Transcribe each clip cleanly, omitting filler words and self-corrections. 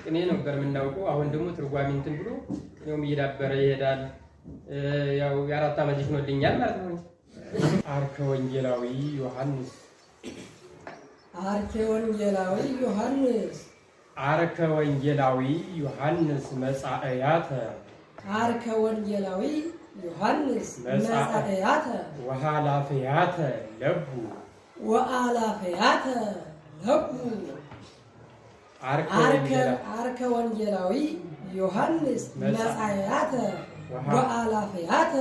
ቅኔ ነበር የምናውቀው። አሁን ደግሞ ትርጓሜ እንትን ብሎ ቅኔውም እየዳበረ ይሄዳል። ያው የአራት ዓመት ልጅ ሆኖልኛል ማለት ነው። አርከ ወንጌላዊ ዮሐንስ አርከ ወንጌላዊ ዮሐንስ አርከ ወንጌላዊ ዮሐንስ መጻእያተ አርከ ወንጌላዊ ዮሐንስ መጻእያተ ወሃላፍያተ ለቡ ወአላፍያተ ለቡ አርከ ወንጌላዊ ዮሐንስ መጻእያተ ወአላፍያተ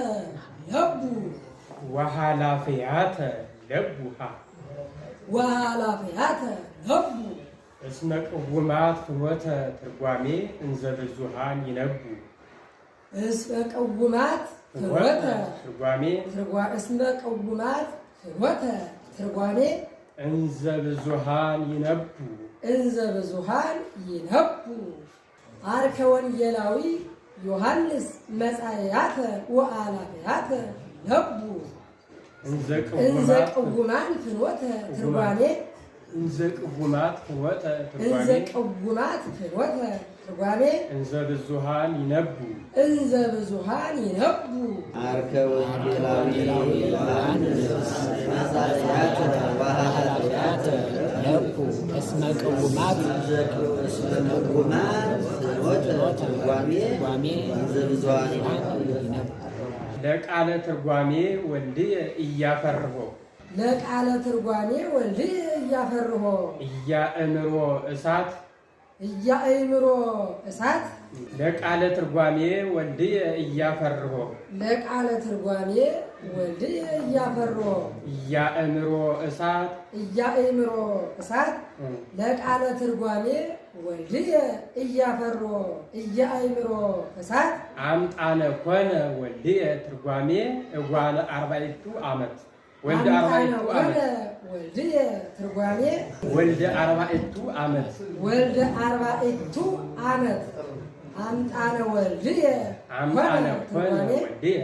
ለቡ ወሃላፍያተ ለቡሃ ወሃላፍያተ ለቡ እስመ ቅውማት ፍኖተ ትርጓሜ እንዘ ብዙኃን ይነቡ እስመ ቅውማት ፍኖተ ትርጓሜ እስመ ቅውማት ፍኖተ ትርጓሜ እንዘ ብዙኃን ይነቡ እንዘ ብዙኃን ይነቡ አርከ ወንጌላዊ ዮሐንስ መጻእያተ ወአላፍያተ ለቡ እንዘ ቅውማት ፍኖተ ትርጓሜ እንዘ ቅውማት ፍኖተ እንዘ ቅውማት ፍኖተ ትርጓሜ እንዘ ብዙኃን ይነቡ እንዘ ብዙኃን ይነቡ አርከ ወንጌላዊ ዮሐንስ መጻእያተ ወሃላፍያተ ለቡ እስመ ቅውማት ፍኖተ ትርጓሜ እንዘ ብዙኃን ይነቡ ለቃለ ትርጓሜ ወልድየ ኢያፈርሆ ለቃለ ትርጓሜ ወልድየ ኢያፈርሆ ኢያእምሮ እሳት ኢያእምሮ እሳት ለቃለ ትርጓሜ ወልድየ ኢያፈርሆ ለቃለ ትርጓሜ ወልድየ ኢያፈርሆ ኢያእምሮ እሳት ኢያእምሮ እሳት ለቃለ ትርጓሜ ወልድየ ኢያፈርሆ ኢያእምሮ እሳት አምጣነ ኮነ ወልድየ ትርጓሜ እጓለ አርባዕቱ ዓመት ወልደ አርባዕቱ ዓመት ወልድየ ትርጓሜ ወልደ አርባዕቱ ዓመት ወልደ አርባዕቱ ዓመት አምጣነ ወልድየ አምጣነ ኮነ ወልድየ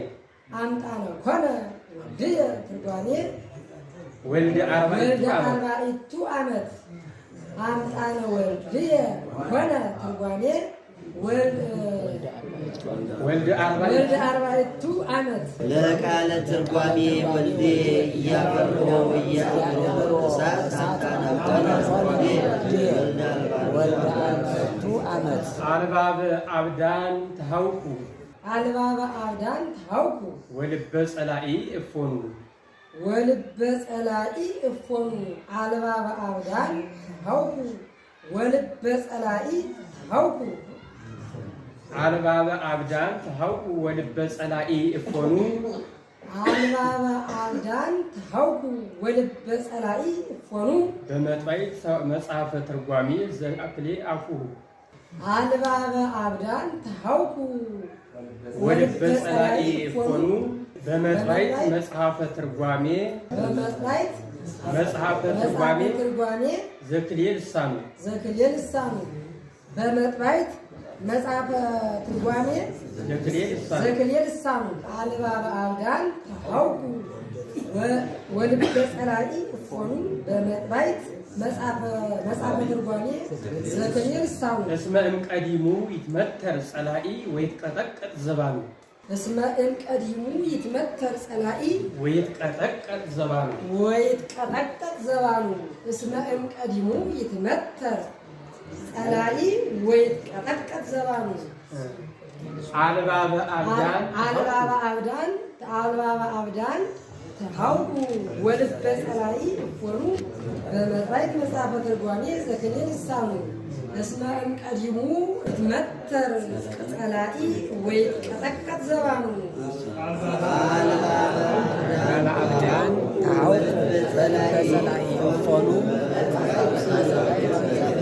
አምጣነ ኮነ ወልድየ ትርጓሜ ወልደ አርባዕቱ ዓመት አምጣነ ወልድየ ኮነ ትርጓሜ ወልደ አርባዕቱ ዓመት ለቃለ ትርጓሜ ወልድየ ኢያፈርሆ ኢያእምሮ እሳት አምጣነ ኮነ ወልደ አርባዕቱ ዓመት አልባበ አብዳን ተሃውኩ አልባበ አብዳን ተሃውኩ ወልበ ጸላኢ እፎኑ ወልበ ጸላኢ እፎኑ አልባበ አብዳን ተሃውኩ ወልበ ጸላኢ ተሃውኩ አልባበ አብዳን ተሃውኩ ወልበ ጸላኢ እፎኑ አልባበ አብዳን ተሃውኩ ወልበ ጸላኢ እፎኑ በመጥባዕት መጽሐፈ ትርጓሜ ዘአክሌ አፉሁ አልባበ አብዳን ተሃውኩ ወልበ ጸላኢ እፎኑ በመጥባዕት መጽሐፈ ትርጓሜ በመጥባዕት መጽሐፈ ትርጓሜ ዘክሌ ልሳኑ በመጥባዕት መጽሐፈ ትርጓሜ ዘክሌ ልሳኑ አልባበ አብዳን ተሃውኩ ወልበ ጸላኢ እፎኑ በመጥባዕት መጽሐፈ ትርጓሜ ዘክሌ ልሳኑ እስመ እምቀዲሙ ይትመተር ጸላኢ ወይትቀጠቀጥ ዘባኑ እስመ እምቀዲሙ ይትመተር ጸላኢ ወይትቀጠቀጥ ዘባኑ እስመ እምቀዲሙ ይትመተር ጸላኢ ወይትቀጠቀጥ ዘባኑ አልባበ አብዳን ተሃውኩ ወልበ ጸላኢ እፎኑ በመጥባዕት መጽሐፈ ትርጓሜ ዘክሌ ልሳኑ እስመ እምቀዲሙ ይትመተር ጸላኢ ወይትቀጠቀጥ ዘባኑ አብዳን ተሃውኩ ወልበ ጸላኢ እፎኑ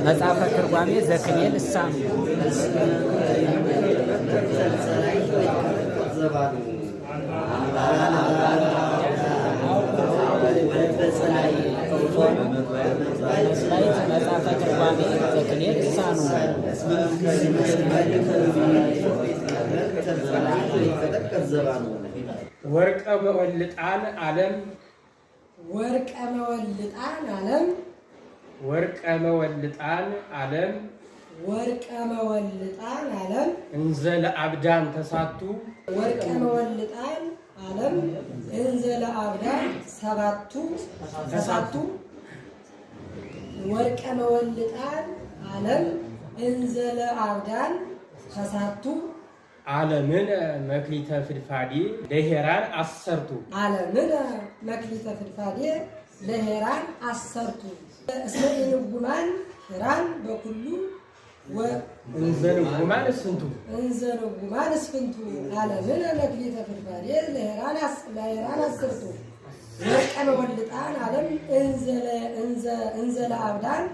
መጽሐፈ ትርጓሜ ዘክሌ ልሳኑ መጽሐፈ ትርጓሜ ዘክሌ ልሳኑ ወርቀ መወልጣን ዓለም ወርቀ መወልጣን ዓለም ወርቀ መወልጣን ዓለም ወርቀ መወልጣን ዓለም እንዘ ለአብዳን ተሳቱ ወርቀ መወልጣን ዓለም እንዘ ለአብዳን ሰባቱ ተሳቱ ወርቀ መወልጣን ዓለም እንዘ ለአብዳን ተሳቱ ዓለምን መክሊተ ፍድፋዴ ለሄራን አሰርቱ ዓለምን መክሊተ ፍድፋዴ ለሄራን አሰርቱ እስመ ኢንጉማን ሄራን በኩሉ እንዘ ንጉማን እስፍንቱ እንዘ ንጉማን እስፍንቱ ዓለምን መክሊተ ፍድፋዴ ለሄራን አሰርቱ ወርቀ መወልጣን ዓለም እንዘ ለአብዳን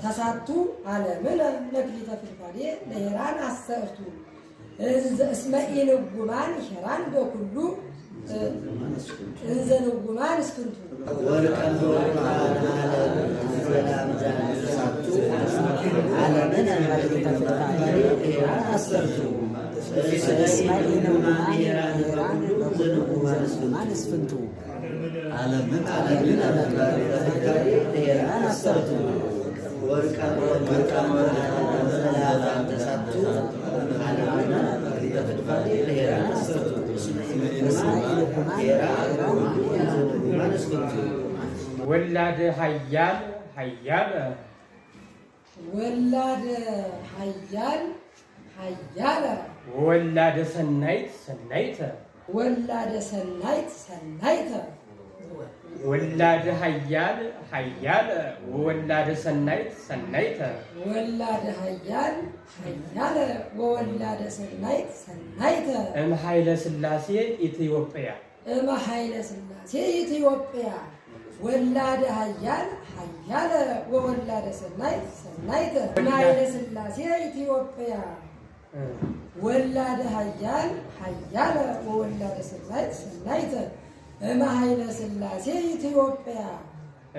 ተሳቱ ዓለምን መክሊተ ፍድፋዴ ለሄራን አሰርቱ እስመ ኢንጉማን ሄራን በኩሉ እንዘ ንጉማን እስፍንቱ ወርቀ መወልጣን ዓለም እንዘ ለአብዳን ተሳቱ ዓለምን መክሊተ ፍድፋዴ ለሄራን አሰርቱ እስመ ኢንጉማን ሄራን በኩሉ እንዘ ንጉማን እስፍንቱ ዓለምን መክሊተ ፍድፋዴ ለሄራን አሰርቱ ወርቀ መወልጣን ዓለም እንዘ ለአብዳን ተሳቱ ዓለምን መክሊተ ፍድፋዴ ለሄራን አሰርቱ ወላደ ኃያል ኃያለ ወላደ ኃያል ኃያለ ወላደ ሰናይት ሰናይተ ወላደ ሰናይት ሰናይተ ወላደ ኃያል ኃያለ ወላደ ሰናይት ሰናይተ ወላደ ኃያል ኃያለ ወወላደ ሰናይት ሰናይተ እም ኃይለ ሥላሴ ኢትዮጵያ እመ ኃይለ ሥላሴ ኢትዮጵያ ወላደ ኃያል ኃያለ ወወላደ ሰናይት ሰናይተ እመ ኃይለ ሥላሴ ኢትዮጵያ ወላደ ኃያል ኃያለ ወወላደ ሰናይት ሰናይተ እመ ኃይለ ሥላሴ ኢትዮጵያ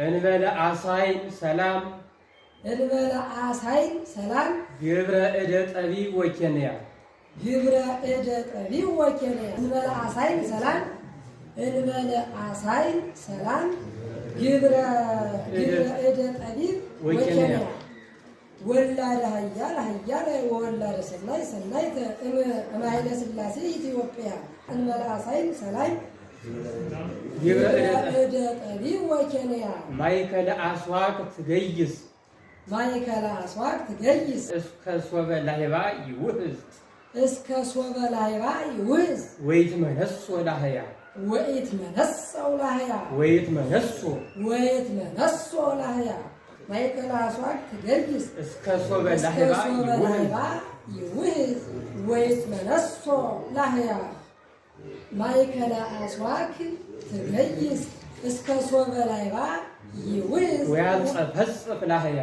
እንበለ አሳይን ሰላም እንበለ አሳይን ሰላም ግብረ እደ ጠቢብ ወኬንያ ግብረ እደ ጠቢብ ወኬንያ እንበለ አሳይን ሰላም እንበለ አሳይን ሰላም ግብረ እደ ጠቢብ ወኬንያ ወላደ ኃያል ኃያለ ወወላደ ሰናይ ሰናይተ እመ ኃይለ ሥላሴ ኢትዮጵያ እንበለ አሳይን ሰላም ግብረ እደ ጠቢብ ወኬንያ ማእከለ አስዋቅ ትገይስ ማእከለ አስዋቅ ትገይስ እስከ ሶበ ላህባ ይውህዝ እስከ ሶበ ላህባ ይውህዝ ወይትመነሶ ላህያ ወይትመነሶ ላህያ ወይትመነሶ ላህያ ማእከለ አስዋቅ ትገይስ እስከ ሶበ ላህባ ይውህዝ ወይትመነሶ ላህያ ማእከለ አስዋክ ትገይስ እስከ ሶበ ላህባ ይውህዝ ወያንጸፈጽፍ ላህያ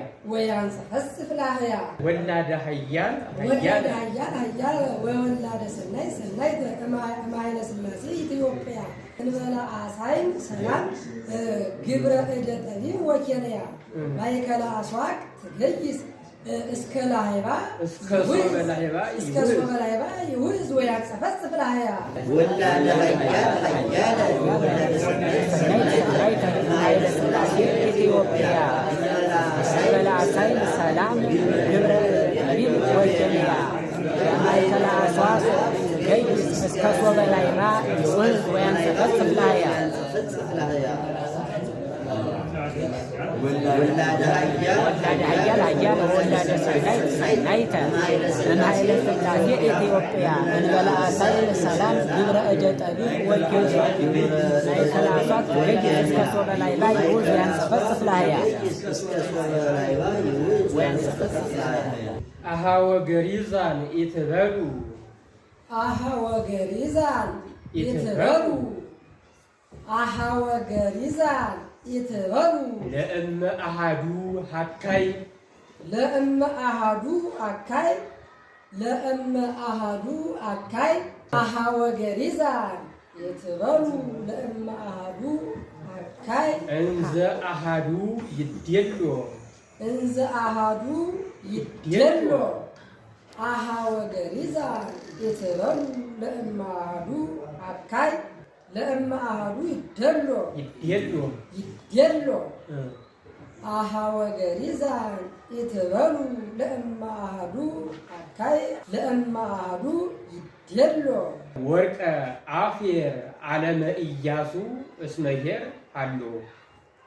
ላህያ ወላደ ኃያል ወላደ ኃያል ኃያለ ወወላደ ሰናይ ሰናይተ እመ ኃይለ ሥላሴ ኢትዮጵያ እንበለ አሳይን ሰላም ግብረ እደ ጠቢብ ወኬንያ ማእከለ አስዋቅ ትገይስ እስከ ላህባ እስከ ሶበ ላህባ ይውህዝ ወያንጸፈጽፍ ላህያ ወላደ ኃያል ኃያለ ወወላደ ሰናይት ሰናይተ እመ ኃይለ ሥላሴ ኢትዮጵያ እንበለ አሳይን ሰላም ግብረ ጠቢብ ወኬንያ ማእከለ አስዋቅ ትገይስ እስከ ሶበ ላህባ ይውህዝ ወያንጸፈጽፍ ላህያ ወላደ ኃያል ኃያለ ወወላደ ሰናይት ሰናይተ እመ ኃይለ ሥላሴ ኢትዮጵያ እንበለ አሳይን ሰላም ግብረ እደ ጠቢብ ወኬንያ ማእከለ አስዋቅ ትገይስ እስከ ሶበ ላህባ ይውህዝ ወያንጸፈጽፍ ላህያ አሃወ ገሪዛን ኢትበሉ አሃወ ገሪዛን ኢትበሉ አሃወ ገሪዛን ኢትበሉ ለእመ አሃዱ ሀካይ ለእመ አሃዱ አካይ ለእመ አሃዱ አካይ አሃወ ገሪዛን ኢትበሉ ለእመ አሃዱ አካይ እንዘ አሃዱ ይዴሎ እንዘ አሃዱ ይዴሎ አሃወ ገሪዛን ኢትበሉ ለእመ አሃዱ አካይ ለእመ አሐዱ ይደሎ አኀወ ገሪዛ ይትበሉ ለእመ አሐዱ አካይ ለእመ አሐዱ ይደሎ ወርቀ አፌር ዓለመ ኢያሱ እስመ ኄር አሎ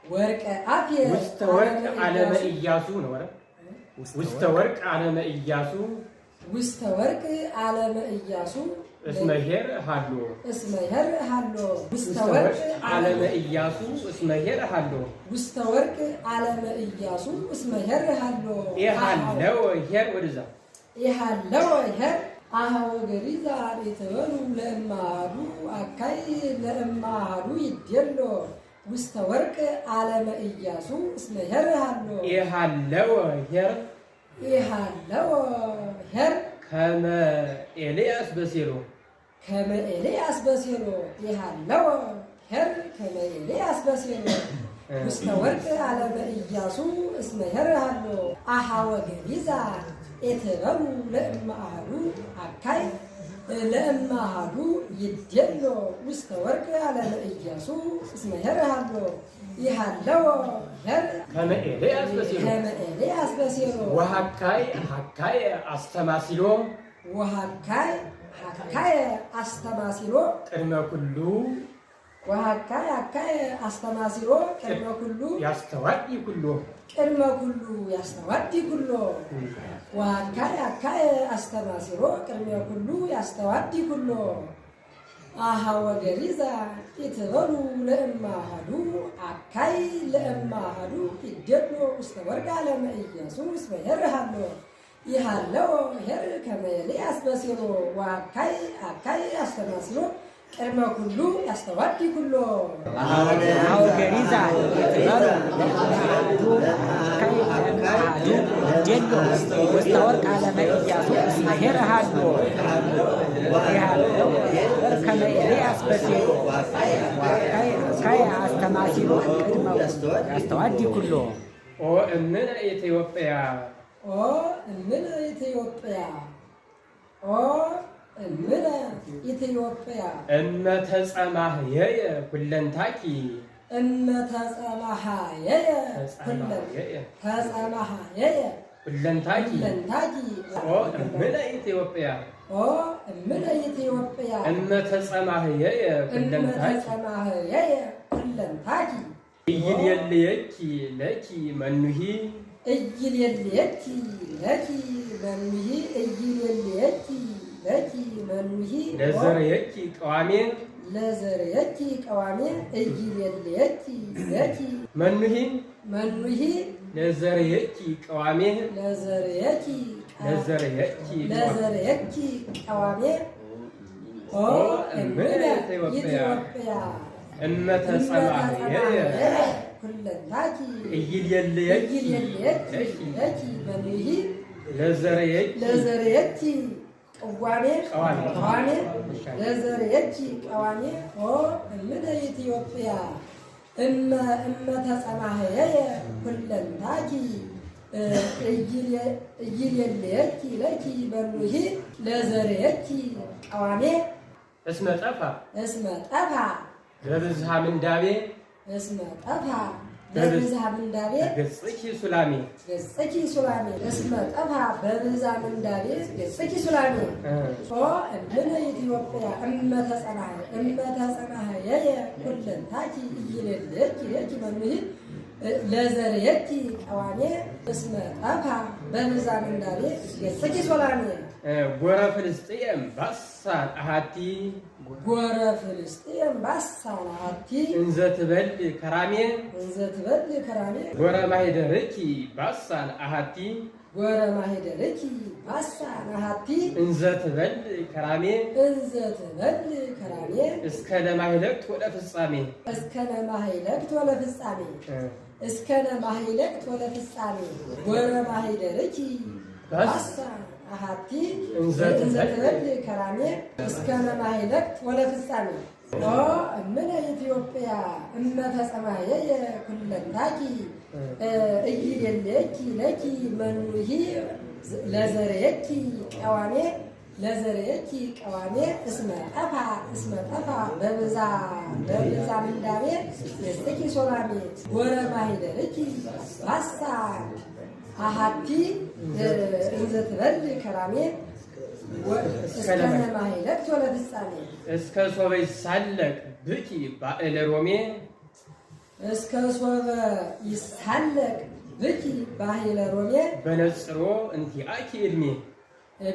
ወርቀ አፌር ውስተ ወርቅ ዓለመ ኢያሱ ነው አይደል? ውስተ ወርቅ ዓለመ ኢያሱ ውስተ ወርቅ ዓለመ ኢያሱ እስመ ኄር ሃሎ እስመ ኄር ሃሎ ውስተ ወርቅ ዓለመ ኢያሱ እስመ ኄር ሃሎ ውስተ ወርቅ ዓለመ ኢያሱ እስመ ኄር ሃሎ ይሃለው ኄር ወደዛ ይሃለው ኄር አኀወ ገሪዛ ይትበሉ ለእመ አሐዱ አካይ ለእመ አሐዱ ይደሎ ውስተ ወርቅ ዓለመ ኢያሱ እስመ ኄር ሃሎ ይሃለው ኄር ከመ ኤልያስ በሴሎ ይሃለው ኄር ከመ ኤልያስ በሴሎ ውስተ ወርቅ ዓለመ ኢያሱ እስመ ኄር ሃሎ አኀወ ገሪዛ ይትበሉ ለእመ አሐዱ አካይ ለእመ አሐዱ ይደሎ ውስተ ወርቅ ዓለመ ኢያሱ እስመ ኄር ሃሎ ይሃለው ኄር ከመ ኤልያስ በሴሎ ወሃካይ አስተማሲሎ ቅድመ ኩሉ ቅድመ ኩሉ ያስተዋዲ ኩሎ ወሃካይ አስተማሲሎ ቅድመ ኩሉ ያስተዋዲ ኩሎ አኀወ ገሪዛ ይትበሉ ለእመ አሐዱ አካይ ለእመ አሐዱ ይደሎ ውስተ ወርቅ ዓለመ ኢያሱ እስመ ኄር ሃሎ ይሃለው ኄር ከመ ኤልያስ በሴሎ ወአካይ አስተማሲሎ ቅድመ ኩሉ ያስተዋዲ ኩሎ አኀወ ገሪዛ ይትበሉ ለእመ አሐዱ አካይ ለእመ አሐዱ ይደሎ ውስተ ወርቅ ዓለመ ኢያሱ እስመ ኄር ሃሎ ይሃለው ኄር ከመ ኤልያስ በሴሎ ወአካይ አስተማሲሎ ቅድመ ያስተዋዲ ኩሎ ኦ እምነ ኢትዮጵያ እመ ተጸማህየየ ኩለንታኪ ኩለንታኪ ኦ እምነ ኢትዮጵያ እመ ተጸማህየየ ኩለንታኪ ኢይልየልየኪ ለኪ መኑሂ ለዘርየኪ ቀዋሜ መኑሂ ለዘርየኪ ቀዋሜ ኦ እምነ ኢትዮጵያ እመ ተጸማህየየ ኢይልየልየኪ ለዘርየኪ ቀዋሜ ለዘርየኪ ቀዋሜ ኦ እምነ ኢትዮጵያ እመ ተጸማህየየ ኩለንታኪ ኢይልየልየኪ ለኪ መኑሂ ለዘርየኪ ቀዋሜ እስመ ጠፋ በብዝሃ ምንዳቤ ገጽኪ ሱላሜ እስመ ጠፋ በብዝሃ ምንዳቤ ገጽኪ ሱላሜ ኦ እምነ ኢትዮጵያ እመ ተጸማህየየ ኩለንታኪ ኢይልየልየኪ ለኪ መኑሂ ለዘርየኪ ቀዋሜ እስመ ጠፋ በብዝሃ ምንዳቤ ገጽኪ ሱላሜ ጎረ ፍልስጥኤም ባሳን አሐቲ እንዘ ትበል ከራሜ ጎረ ማኅደርኪ ባሳን አሐቲ እንዘ ትበል ከራሜ እስከ ለማኅለቅት ወለፍጻሜ ጎረ ማኅደርኪ ባሳን አሐቲ እንዘ ትበል ከራሜ እስከ ለማኅለቅት ወለፍጻሜ ኦ እምነ ኢትዮጵያ እመ ተጸማህየየ ኩለንታኪ ኢይልየልየኪ ለኪ መኑሂ ለዘርየኪ ቀዋሜ ለዘርየኪ ቀዋሜ እስመ ጠፋ በብዛ ምንዳቤ የስተኪ ሶላሜ ወረማሂደርኪ ባሳ አሃቲ እንዘ ትበል ከራሜ እስከ ማሂለት ወለፍጻሜ እስከ ሶበ ይሳለቅ ብኪ ባዕለ ሮሜ እስከ ሶበ ይሳለቅ ብኪ ባዕለ ሮሜ በነጽሮ እንቲአኪ ዕድሜ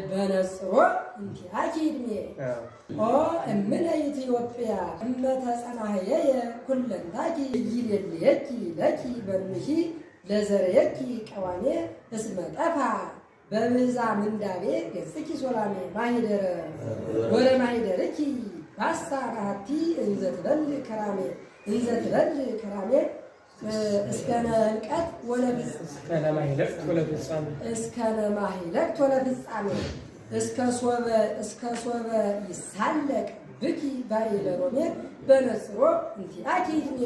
በነጽሮ እንቲአኪ ዕድሜ ኦ እምነ ኢትዮጵያ እመተጸናህየየ ኩለንታኪ ይሌልየኪ ለኪ በኑሂ ለዘርየኪ ቀዋሜ እስመ ጠፋ በብዛ ምንዳቤ ገጽኪ ሶላሜ ማሂደረ ወረ ማሂደርኪ ባሳ ናቲ እንዘ ትበል ከራሜ እስከ ነልቀት ወለፍጻሜ እስከ ሶበ ይሳለቅ ብኪ ባዕለ ሮሜ በነጽሮ እንቲአኪ ዕድሜ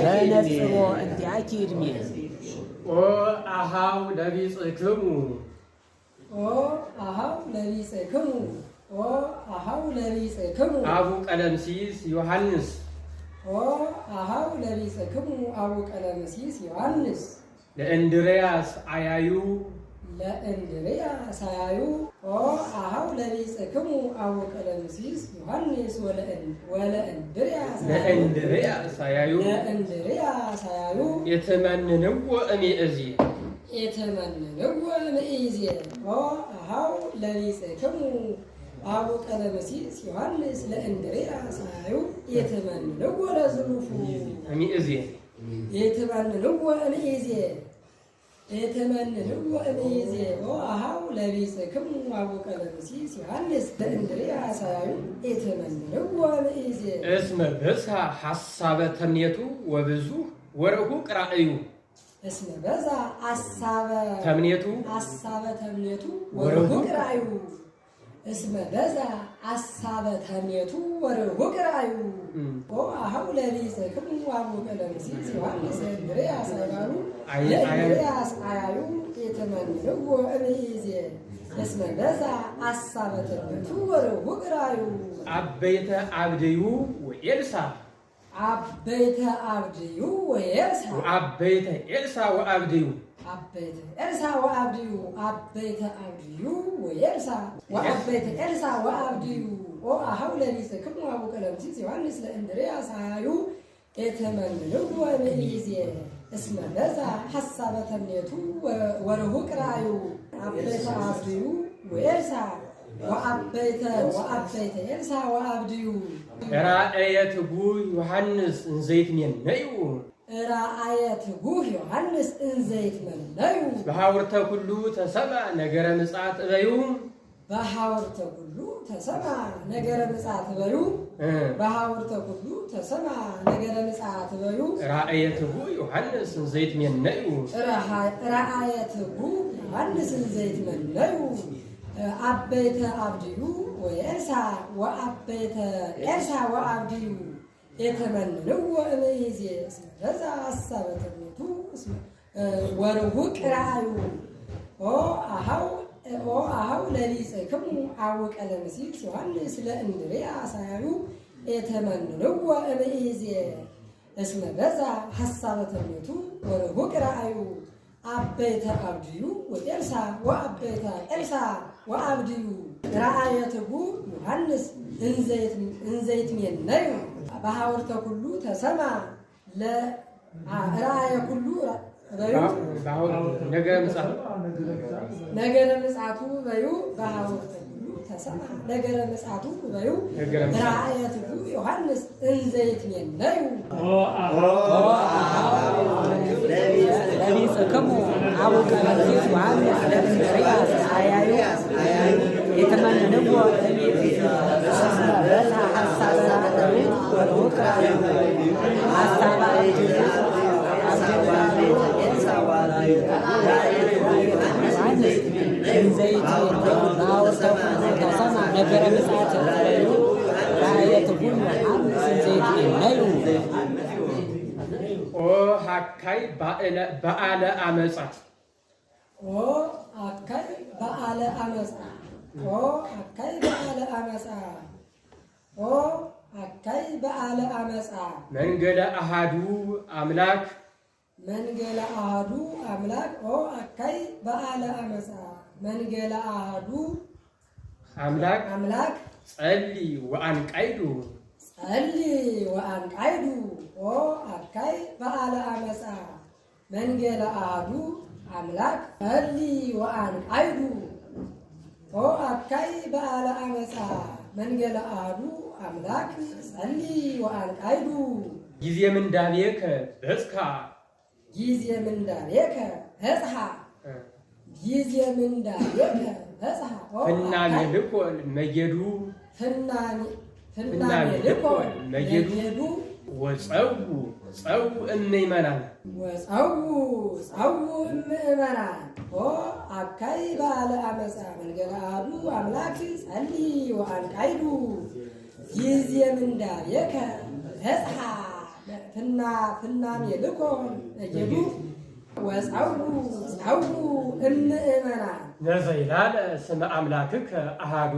በነጽሮ እንቲአኪ ዕድሜ ኦ አሃው ለቢጽክሙ አቡ ቀለምሲስ ዮሐንስ ለእንድርያስ አያዩ አሃው ለቢጽክሙ አቡ ቀለምሲስ ዮሐንስ ወለእንድርያስ አያዩ የተመንንዎ እምይእዜሰ አሃው ለቢጽክሙ አቡ ቀለምሲስ ዮሐንስ ለእንድርያስ አያዩ የተመንንዎ ለዝሉፉ እምይእዜሰ የተመንንዎ እምይእዜ አሃው ለቢጽክሙ አቡ ቀለምሲስ ዮሐንስ ለእንድርያስ አያዩ የተመንንዎ እምይእዜ እስመ በዛ ሐሳበ ተምኔቱ ወብዙ ወርሁቅ ራእዩ እስመ በዛ ሐሳበ ተምኔቱ ወርሁቅ ራእዩ እስመ በዛ ሐሳበ ተምኔቱ ወርሁቅ ራእዩ አሃው ለቢጽክሙ አቡ ቀለምሲስ ዮሐንስ ለእንድርያስ አያዩ የተመንንዎ እምይእዜ እስመ በዛ ሐሳበ ተምኔቱ ወርሁቅ ራእዩ አበይተ አብድዩ ወኤልሳ አበይተ ኤልሳ ወአብድዩ አሃው ለቢጽክሙ አቡ ቀለምሲስ ዮሐንስ ለእንድርያስ አያዩ የተመንንዎ እምይእዜ እስመ በዛ ሐሳበ ተምኔቱ ወርሁቅ ራእዩ አበይተ አብድዩ ወኤልሳ ወአበይተ ኤልሳ ወአብድዩ ራእየ ትጉህ ዮሐንስ እንዘይትሜነዩ በሐውርተ ኩሉ ተሰማ ነገረ ምጽአት እበዩ ራእየ ትጉህ ዮሐንስ እንዘይትሜነዩ አበይተ አብድዩ ወኤልሳ ወአበይተ ኤልሳ ወአብድዩ የተመንንዎ እምይእዜ እስመ በዛ ሐሳበ ተምኔቱ ወርሁቅ ራእዩ አሃው ለቢጽክሙ አቡ ቀለምሲስ ዮሐንስ ለእንድርያስ አያዩ የተመንንዎ እምይእዜ እስመ በዛ ሐሳበ ተምኔቱ ወርሁቅ ራእዩ አበይተ አብድዩ ወኤልሳ ወአበይተ ኤልሳ ወአብድዩ ራእየ ትጉህ ዮሐንስ እንዘይትሜነዩ በሐውርተ ኩሉ ተሰማ በዩ ነገረ ምጽአቱ በዩ በሐውርተ ኩሉ ተሰማ ነገረ ምጽአቱ በዩ ራእየቱ ዮሐንስ እንዘ ይትሜነዩ ለቢጽክሙ አቡነ ቀለምሲስ ዮሐንስ ለእንድርያስ አያዩ የተመንንዎ እስመ በልዐ ሐሳበ ራእዩ ወርሁቅ ሐሳበ አብድዩ ዮሐንስ እንዘ ይትሜነዩ በሐውርተ ኩሉ ተሰማ ነገረ ምጽአት በዩ ራእየቱ ዮሐንስ እንዘ ይትሜነዩ ኦ ሀካይ በዓለ አመጻ ኦ አካይ በዓለ አመጻ ኦ አካይ በዓለ አመጻ ኦ አካይ በዓለ አመጻ መንገለ አሃዱ አምላክ መንገለ አሃዱ አምላክ ኦ አካይ በዓለ አመጻ መንገለ አሃዱ አምላክ ጸሊ ወአንቃይዱ ጸሊ ወአንቃይዱ ኦ አካይ በዓለ አመጻ መንገለ አሃዱ አምላክ ጸሊ ወአንቃይዱ ኦ አካይ በዓለ አመጻ መንገለ አሃዱ አምላክ ጸሊ ወአንቃይዱ ጊዜ ምንዳቤከ በጽካ ጊዜ ምንዳቤከ በጽሐ ጊዜ ምንዳቤከ በጽሐ ፍናሜ ልኮን መጌዱ ፍናሜ ልኮን መጌዱ ወፀው እምእመናን ወፀው እምእመናን ኦ አካይ በዓለ አመጻ መንገለ አሐዱ አምላክ ጸሊ ወአንቃይዱ ጊዜ ምንዳቤከ በጽሐ ፍናሜ ልኮን መጌዱ ወፀው እምእመናን ነዘይላለ ስመ አምላክከ አሃዱ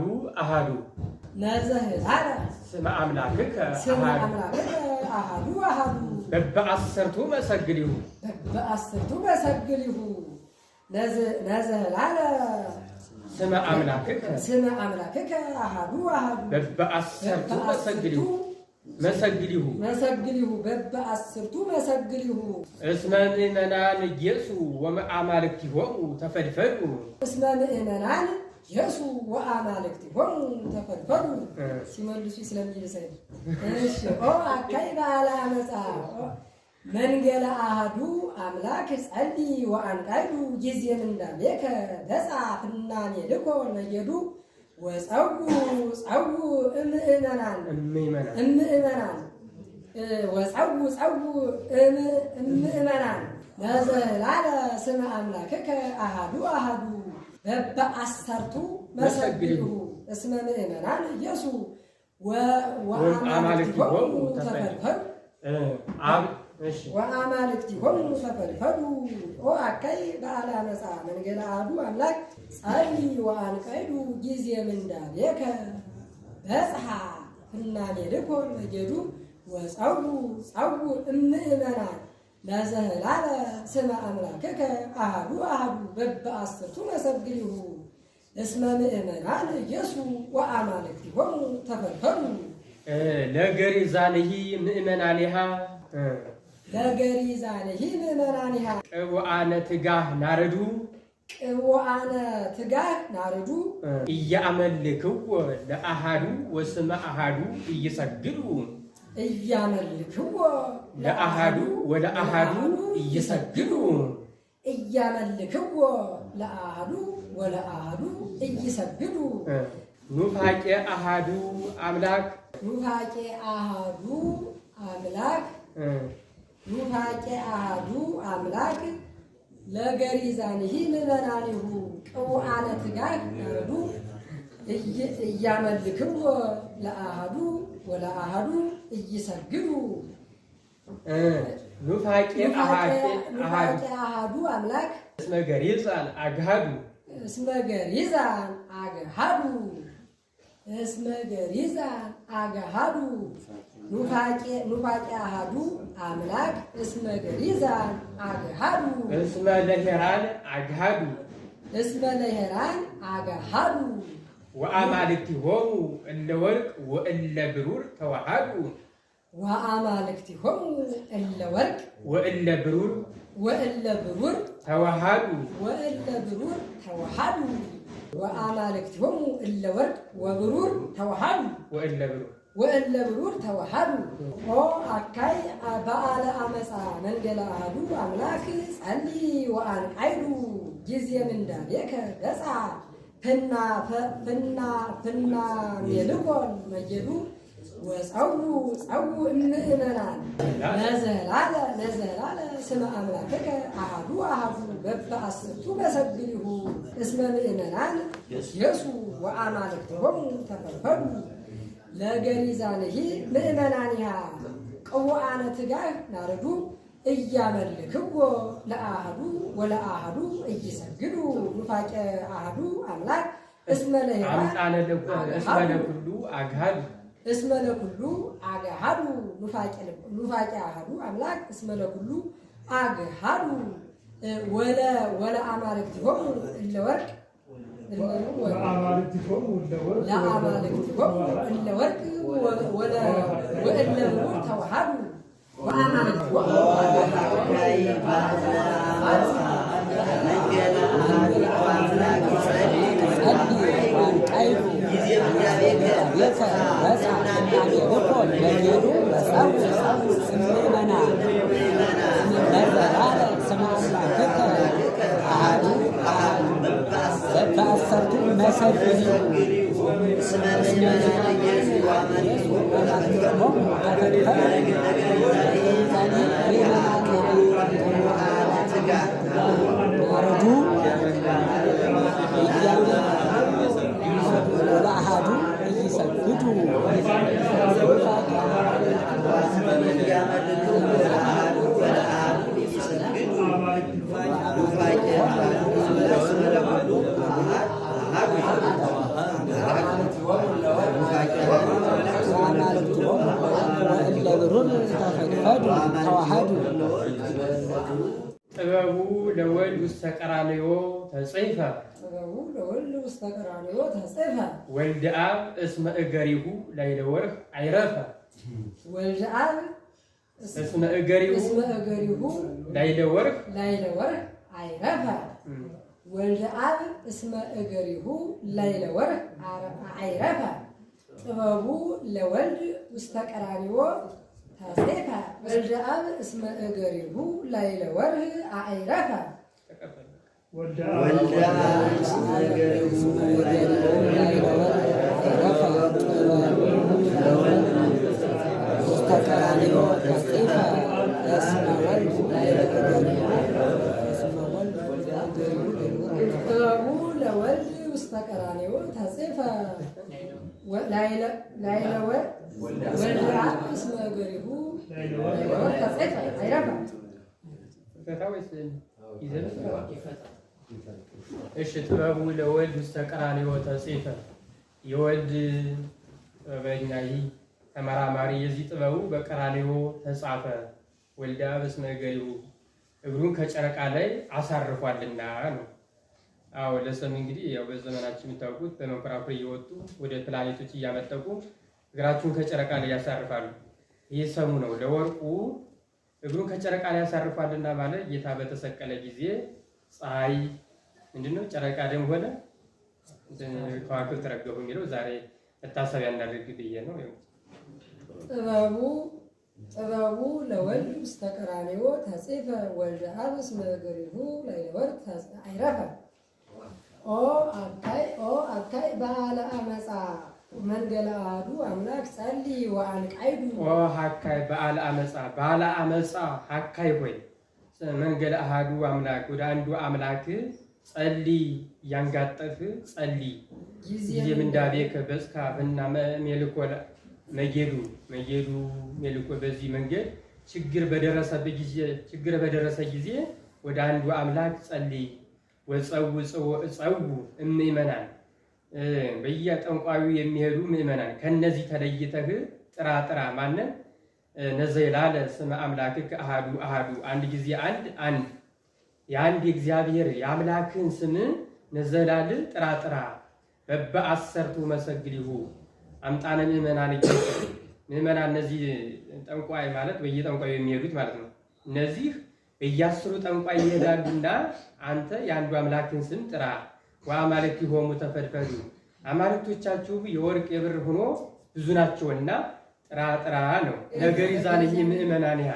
ነዘህላለ ስመ አምላክከ አሃዱ በበአሰርቱ መሰግሊሁ ነዘህላለ ስመ አምላክከ አሃዱ በበአሰርቱ መሰግሊሁ በበአሰርቱ መሰግሊሁ እስመ ምእመናን ጌሱ ወአማልክቲሆሙ ተፈልፈሉ እስመ ምእመናን ጌሱ ወአማልክቲሆሙ ተፈልፈሉ ሲመልሱ ስለሚልሰኝ እሺ ኦ አካይ በዓለ አመጻ መንገለ አሐዱ አምላክ ጸሊ ወአንቃይዱ ጊዜ ምንዳቤከ በጽሐ ፍናሜ ልኮን መጌዱ ወፀው እምእመናን ወፀው እምእመናን ነዘህላለ ስመ አምላክከ አሃዱ በበአሰርቱ መሰግሊሁ እስመ ምእመናን ኢየሱ ወአማልክቲሆሙ ተፈልፈሉ ወአማልክቲሆሙ ተፈልፈሉ ኦ አካይ በዓለ አመጻ መንገለ አሐዱ አምላክ ጸሊ ወአንቃይዱ ጊዜ ምንዳቤከ በጽሐ ፍናሜ ልኮን መጌዱ ወፀው እምእመናን ነዘህላለ ስመ አምላክከ አሐዱ በበአሰርቱ መሰግሊሁ እስመ ምእመናን ኢየሱ ወአማልክቲሆሙ ተፈልፈሉ ለገሪዛንሂ ምእመናኒሃ ቅቡአነ ትጋህ ናረዱ እያመልክዎ ለአሃዱ ወስመ አሃዱ እይሰግዱ እያመልክዎ ለአሃዱ ወለአሃዱ እይሰግዱ ኑፋቄ አሃዱ አምላክ ለገሪዛንሂ ምእመናኒሁ ቅቡአነ ትጋህ ናረዱ እያመልክዎ ለአሃዱ ወለአሃዱ እይሰግዱ ኑፋቄ አሃዱ አምላክ እስመ ገሪዛን አግሃዱ ኑፋቄ አሃዱ አምላክ እስመ ገሪዛን አግሃዱ እስመ ለሄራን አግሃዱ ወአማልክቲሆሙ እለ ወርቅ ወእለ ብሩር ተዋሃዱ ወአማልክቲሆሙ እለ ወርቅ ወእለ ብሩር ተዋሃዱ ወአማልክቲሆሙ እለ ወርቅ ወብሩር ተዋሃዱ ወእለ ብሩር ተዋሃዱ ኦ አካይ በዓለ አመፃ መንገለ አሐዱ አምላክ ጸልይ ወአንቃይዱ ጊዜ ምንዳቤከ ገጻ ፍና ሜልኮን መየዱ ወፀው እምእመናን ነዘላለ ስመ አምላክከ አሐዱ በበአስርቱ መሰግሊሁ እስመ ምእመናን የሱ ወአማልክቲሆሙ ተፈልፈሉ ለገሪዛንሂ ምእመናንሃ ቅቡአነ ትጋህ ናረዱ እያመልክዎ ለአሐዱ ወለአሐዱ እይሰግዱ ኑፋቄ አሐዱ አምላክ እስመ ለኩሉ አግሃዱ ኑፋቄ አሐዱ አምላክ እስመ ለኩሉ አግሃዱ ወለአማልክቲሆሙ እለ ወርቅ ለአማልክቲሆሙ እለ ወርቅ ወእለ ብሩር ተዋሃዱ በአሰርቱ መሰግሊሁ ለአሐዱ እይሰግዱ ወእለ ብሩር ተዋሃዱ ጥበቡ ለወልድ ውስተ ቀራንዮ ተጽሕፈ ወልደ አብ እስመ እገሪሁ ላዕለ ወርኅ አይረፈ እስመ እገሪሁ ላዕለ ወርኅ አይረፈ ወልደ አብ እስመ እገሪሁ ላዕለ ወርኅ አይረፈ ጥበቡ ለወልድ ውስተ ቀራንዮ ተጽሕፈ ወልደ አብ እስመ እገሪሁ ላዕለ ወርኅ አይረፈ ወልደ አብ እስመ እገሪሁ ላዕለ ወርኅ ውስተ ቀራንዮ ተጽሕፈ እስመ ወልድ ጥበቡ ለወልድ ውስተ ቀራንዮ ተጽሕፈ ላዕለ ወርኅ ወልደ አብ እስመ እገሪሁ ላዕለ ወርኅ ተጽሕፈ አይረፈ። እሺ ጥበቡ ለወልድ ውስተ ቀራንዮ ተጽሕፈ የወልድ ጥበበኛ ተመራማሪ የዚህ ጥበቡ በቀራንዮ ተጻፈ። ወልደ አብ እስመ እገሪሁ እግሩን ከጨረቃ ላይ አሳርፏልና ነው። አዎ ለሰም እንግዲህ ያው በዘመናችን የምታውቁት በመንኮራኩር እየወጡ ወደ ፕላኔቶች እያመጠቁ እግራቸውን ከጨረቃ ላይ ያሳርፋሉ። ይህ ሰሙ ነው። ለወርቁ እግሩን ከጨረቃ ላይ ያሳርፏልና ማለት ጌታ በተሰቀለ ጊዜ ፀሐይ ምንድነው ጨረቃ ደም ሆነ፣ ከዋክብት ተረገፉ የሚለው ዛሬ መታሰቢያ እናድርግ ብዬ ነው። ጥበቡ ለወልድ ውስተ ቀራንዮ ተጽሕፈ ወልደ አብ እስመ እገሪሁ ላዕለ ወርኅ አይረፈ ኦ አካይ በዓለ አመፃ መንገለ አሐዱ አምላክ ጸልይ ወአንቃይዱ ኦ አካይ በዓለ አመፃ አካይ ሆይ መንገለ አሐዱ አምላክ ወደ አንዱ አምላክ ጸልይ ያንጋጠፍ ጸልይ ጊዜ ምንዳቤከ በጽካ ፍና ሜልኮ መጌዱ ሜልኮ በዚህ መንገድ ችግር በደረሰ ጊዜ ወደ አንዱ አምላክ ጸልይ ወጸው እምእመናን በየጠንቋዩ የሚሄዱ ምእመናን ከነዚህ ተለይተህ ጥራ ማንን ነዘይላለ ስመ አምላክከ አሐዱ አንድ ጊዜ አንድ የአንድ የእግዚአብሔር የአምላክን ስም ነዘላል ጥራ በበአሰርቱ መሰግሊሁ አምጣነ ምእመናን ምዕመናን እነዚህ ጠንቋይ ማለት በየጠንቋዩ የሚሄዱት ማለት ነው። እነዚህ በየአስሩ ጠንቋይ ይሄዳሉና አንተ የአንዱ አምላክን ስም ጥራ። ወአማልክቲሆሙ ተፈድፈዱ አማልክቶቻችሁ የወርቅ የብር ሆኖ ብዙ ናቸውና ጥራ ነው። ነገር ይዛልኝ ምዕመናን ያ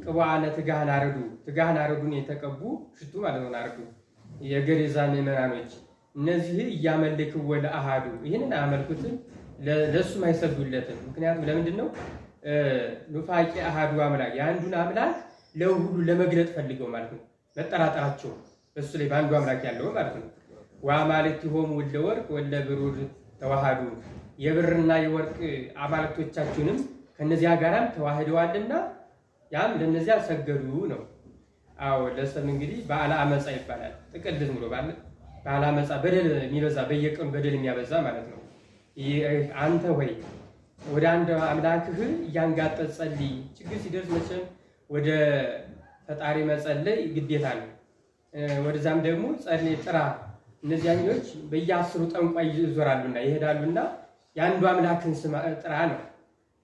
ቅቡአነ ትጋህን አረዱ ትጋህን አረዱን የተቀቡ ሽቱ ማለት ነው። አረዱ የገሪዛ ምዕመናኖች እነዚህ እያመልክው ለአሃዱ ይህንን አያመልኩትም፣ ለሱም አይሰግዱለትም። ምክንያቱም ለምንድን ነው? ኑፋቄ አሃዱ አምላክ የአንዱን አምላክ ለሁሉ ለመግለጥ ፈልገው ማለት ነው። መጠራጠራቸው በሱ ላይ በአንዱ አምላክ ያለው ማለት ነው። ወአማልክቲሆሙ ወለወርቅ ወለብሩር ተዋሃዱ የብርና የወርቅ አማልክቶቻችሁንም ከነዚያ ጋራም ተዋህደዋልና ያም ለነዚያ ሰገዱ ነው። አዎ ለሰም እንግዲህ በዓለ አመፃ ይባላል። ጥቅል ዝም ብሎ በዓለ አመፃ በደል የሚበዛ በየቀኑ በደል የሚያበዛ ማለት ነው። አንተ ሆይ ወደ አንድ አምላክህ እያንጋጠጥ ጸልይ። ችግር ሲደርስ መቼም ወደ ፈጣሪ መጸለይ ግዴታ ነው። ወደዛም ደግሞ ጸልይ ጥራ። እነዚያኞች በየአስሩ ጠንቋይ ይዞራሉና ይሄዳሉና የአንዱ አምላክን ስም ጥራ ነው።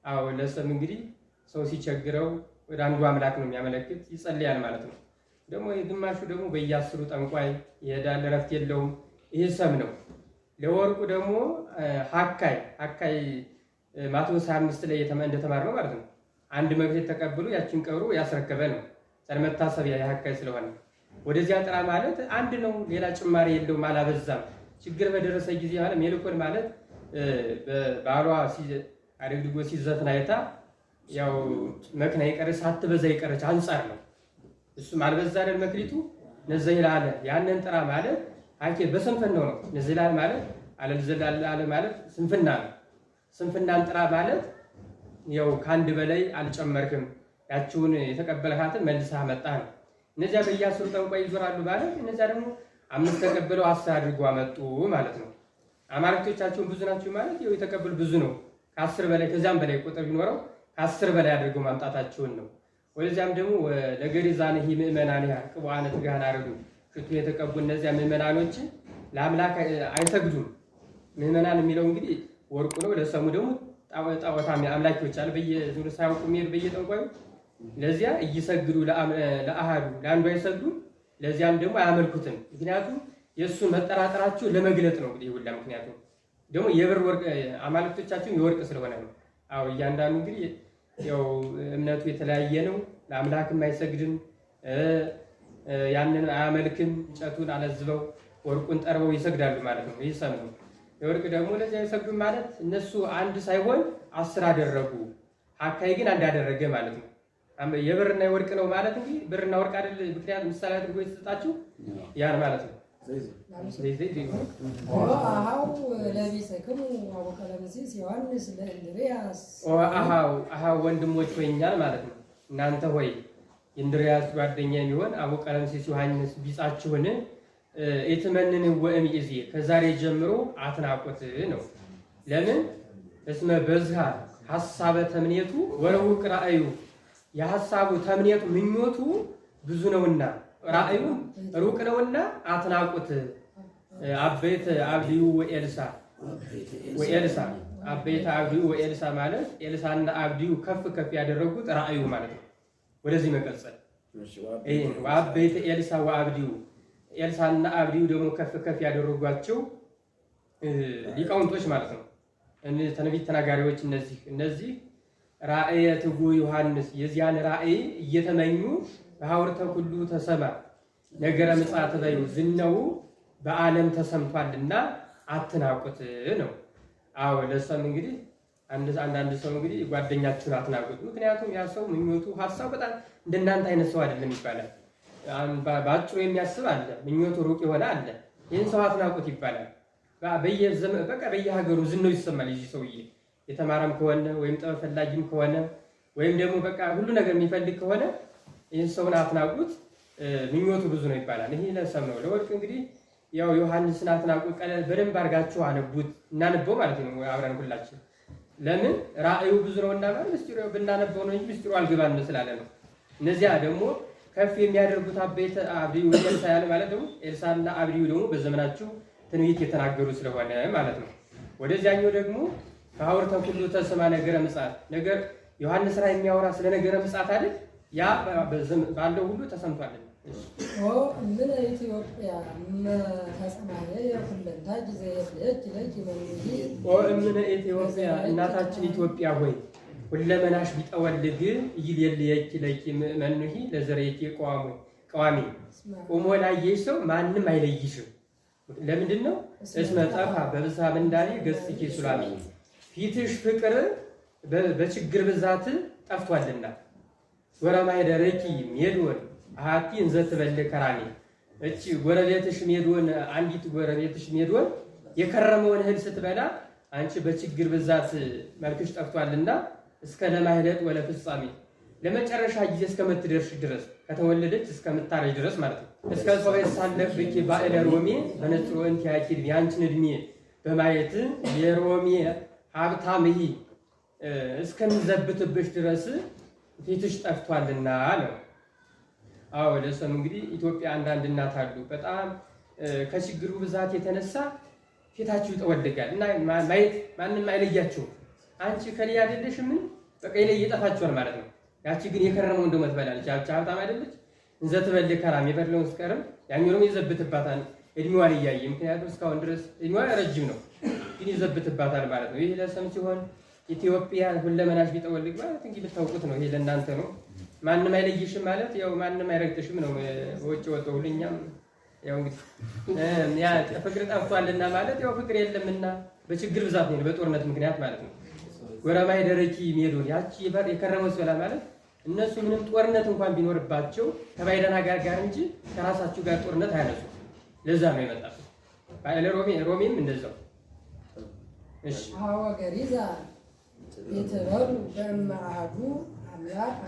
አዎ ለሰም እንግዲህ ሰው ሲቸግረው ወደ አንዱ አምላክ ነው የሚያመለክት ይጸልያል ማለት ነው። ደግሞ የግማሹ ደግሞ በየአስሩ ጠንቋይ ይሄዳል፣ እረፍት የለውም። ይሄ ሰም ነው። ለወርቁ ደግሞ ሀካይ ማቴዎስ 25 ላይ እንደተማርነው ማለት ነው። አንድ መግደል ተቀብሎ ያችን ቀብሮ ያስረከበ ነው። መታሰቢያ የሀካይ ስለሆነ ወደዚያ ጥራ ማለት አንድ ነው። ሌላ ጭማሪ የለውም፣ አላበዛም። ችግር በደረሰ ጊዜ ማለት ሜልኮል ማለት ባሏ አደግድጎ ሲዘፍን አይታ ያው መክና የቀረች ሳትበዛ የቀረች አንጻር ነው። እሱም አልበዛ አይደል መክሊቱ ነዘይላለ ያንን ጥራ ማለት አኬ በስንፍናው ነው። ነዘይላለ ማለት አለዘላለ ማለት ስንፍና ነው። ስንፍናን ጥራ ማለት ያው ከአንድ በላይ አልጨመርክም፣ ያቺውን የተቀበልካትን መልሰህ አመጣህ ነው። እነዚያ በየአስሩ ጠንቋይ ይዞራሉ ማለት እነዚያ ደግሞ 5 ተቀበለው 10 አድርገው አመጡ ማለት ነው። አማልክቶቻቸውን ብዙ ናቸው ማለት ያው የተቀበሉ ብዙ ነው። ከ10 በላይ ከዚያም በላይ ቁጥር ቢኖረው ከ10 በላይ አድርገው ማምጣታቸውን ነው። ወደዚያም ደግሞ ለገሪዛን ይህ ምዕመናን ያ ቅቡአነ ትጋህን አረዱ ሽቱ የተቀቡ እነዚያ ምዕመናኖች ለአምላክ አይሰግዱም። ምዕመናን የሚለው እንግዲህ ወርቁ ነው። ለሰሙ ደግሞ ጣዖታ አምላኪዎች አለ በየዙር ሳያውቁ የሚሄዱ በየጠንቋዩ ለዚያ እይሰግዱ ለአሃዱ ለአንዱ አይሰግዱም፣ ለዚያም ደግሞ አያመልኩትም። ምክንያቱም የእሱን መጠራጠራቸው ለመግለጥ ነው። እንግዲህ ሁላ ምክንያቱም ደግሞ የብር ወርቅ አማልክቶቻቸው የወርቅ ስለሆነ ነው። አዎ እያንዳንዱ እንግዲህ ያው እምነቱ የተለያየ ነው። ለአምላክም አይሰግድም፣ ያንን አያመልክም። እንጨቱን አለዝበው ወርቁን ጠርበው ይሰግዳሉ ማለት ነው። ይህ ሰም ነው። የወርቅ ደግሞ ለዚያ አይሰግዱም ማለት እነሱ አንድ ሳይሆን 10 አደረጉ። ሀካይ ግን አንድ አደረገ ማለት ነው። የብርና የወርቅ ነው ማለት እንግዲህ ብርና ወርቅ አይደል? ምክንያቱም ምሳሌ አድርጎ የተሰጣችሁ ያን ማለት ነው። አሃው ወንድሞች ሆይኛል ማለት ነው። እናንተ ሆይ የእንድርያስ ጓደኛ የሚሆን አቡነ ቀለምሲስ ዮሐንስ ቢጻችሁን እትመንን ወእምይእዜ ከዛሬ ጀምሮ አትናቁት ነው። ለምን? እስመ በዝሃ ሐሳበ ተምኔቱ ወረውቅ ራእዩ የሐሳቡ ተምኔቱ ምኞቱ ብዙ ነውና ራእዩ ሩቅ ነውና አትናቁት። አበይተ አብድዩ ወኤልሳ አበይተ አብድዩ ወኤልሳ ማለት ኤልሳና አብድዩ ከፍ ያደረጉት ራእዩ ማለት ነው። ወደዚህ መቀጸል አበይተ ኤልሳ ወአብድዩ ኤልሳና አብድዩ ደግሞ ከፍ ያደረጓቸው ሊቃውንቶች ማለት ነው። ተነቢት ተናጋሪዎች እነዚህ ራእየ ትጉ ዮሐንስ የዚያን ራእይ እየተመኙ በሐውርተ ኩሉ ተሰማ ነገረ ምጽአት በዩ ዝናው በዓለም ተሰምቷልና አትናቁት ነው። አዎ ለሰም እንግዲህ አንዳንድ ሰው እንግዲህ ጓደኛችሁን አትናቁት። ምክንያቱም ያ ሰው ምኞቱ ሐሳቡ በጣም እንደናንተ አይነት ሰው አይደለም ይባላል። በአጭሩ የሚያስብ አለ፣ ምኞቱ ሩቅ የሆነ አለ። ይህን ሰው አትናቁት ይባላል። በየሀገሩ ዝናው ይሰማል። ይህ ሰውዬ የተማረም ከሆነ ወይም ጥበብ ፈላጊም ከሆነ ወይም ደግሞ በቃ ሁሉ ነገር የሚፈልግ ከሆነ ይህን ሰውን አትናቁት፣ ምኞቱ ብዙ ነው ይባላል። ይሄ ለሰም ነው። ለወርቅ እንግዲህ ያው ዮሐንስን አትናቁት ቀለል በደንብ አድርጋችሁ አነቡት፣ እናንበው ማለት ነው አብረን ሁላችን። ለምን ራእዩ ብዙ ነው እና ማለት ምስጢሩ ብናነበው ነው እንጂ ምስጢሩ አልገባን ስላለ ነው። እነዚያ ደግሞ ከፍ የሚያደርጉት አበይተ አብድዩ ወኤልሳ ያለ ማለት ደግሞ ኤልሳና አብድዩ ደግሞ በዘመናቸው ትንቢት የተናገሩ ስለሆነ ማለት ነው። ወደዚያኛው ደግሞ ከአውርተ ሁሉ ተሰማ ነገረ ምጽአት ነገር ዮሐንስ ራእይ የሚያወራ ስለ ነገረ ምጽአት አይደል? ያ ባለው ሁሉ ተሰምቷል። ምን ኢትዮጵያ ተሰማየ የሁለንታ ጊዜ የፍለች ለጅ መንጂ ምን ኢትዮጵያ እናታችን ኢትዮጵያ ሆይ ሁለመናሽ ቢጠወልግ ይልየልየች ለኪ መንሂ ለዘረይኪ ቀዋሚ ቆሞ ላየሽ ሰው ማንም አይለይሽም። ለምንድን ነው? እስመ ጠፋ በብዛ ምንዳኔ ገጽኪ ሱላሚ ፊትሽ ፍቅር በችግር ብዛት ጠፍቷልና ወረማይ ደረኪ ሜዶን አሃቲ እንዘ ትበል ከራኒ እቺ ጎረቤትሽ ሜዶን አንዲት ጎረቤትሽ ሜዶን የከረመውን እህል ስትበላ አንቺ በችግር ብዛት መልክሽ ጠፍቷልና እስከ ለማህለጥ ወለ ፍጻሜ ለመጨረሻ ጊዜ እስከምትደርሽ ድረስ ከተወለደች እስከምታረጅ ድረስ ማለት ነው። እስከ ጾበ ሳለፍ ብኪ ባዕለ ሮሜ በነጥሮን ያኪል ያንቺን እድሜ በማየት የሮሜ ሀብታም ይሂ እስከሚዘብትብሽ ድረስ ፊትሽ ጠፍቷልና አለው። አዎ ለሰም እንግዲህ ኢትዮጵያ አንዳንድ እናት አሉ በጣም ከችግሩ ብዛት የተነሳ ፊታችሁ ይጠወልጋል እና ማየት ማንም አይለያችሁም። አንቺ ከሊያ አይደለሽ ምን በቃ ይለይ ይጠፋችኋል ማለት ነው። ያቺ ግን የከረመው እንደው ትበላለች። ያቺ ሀብታም አይደለች እንዘ ትበል ከራም የበለውን ስቀርም ያኛውም ይዘብትባታል እድሜዋን እያየ ምክንያቱም እስካሁን ድረስ እድሜዋ ረጅም ነው ግን ይዘብትባታል ማለት ነው። ይሄ ለሰም ሲሆን ኢትዮጵያ ሁለመናሽ ቢጠወልግ ማለት እንግዲህ ልታውቁት ነው። ይሄ ለእናንተ ነው። ማንም አይለይሽም ማለት ያው ማንም አይረግጥሽም ነው። ወጭ ወጣው ሁሉኛም ያው እንግዲህ ያ ፍቅር ጠፍቷልና ማለት ያው ፍቅር የለምና በችግር ብዛት ነው በጦርነት ምክንያት ማለት ነው። ጎረማይ ደረቂ ሜዶን ያቺ የከረመው ሰላ ማለት እነሱ ምንም ጦርነት እንኳን ቢኖርባቸው ከባይደና ጋር እንጂ ከራሳችሁ ጋር ጦርነት አያነሱ። ለዛ ነው የመጣው። ባይለ ሮሜም እንደዛው እሺ አዎ ገሪዛ የተባሉ በማሃዱ አምላክ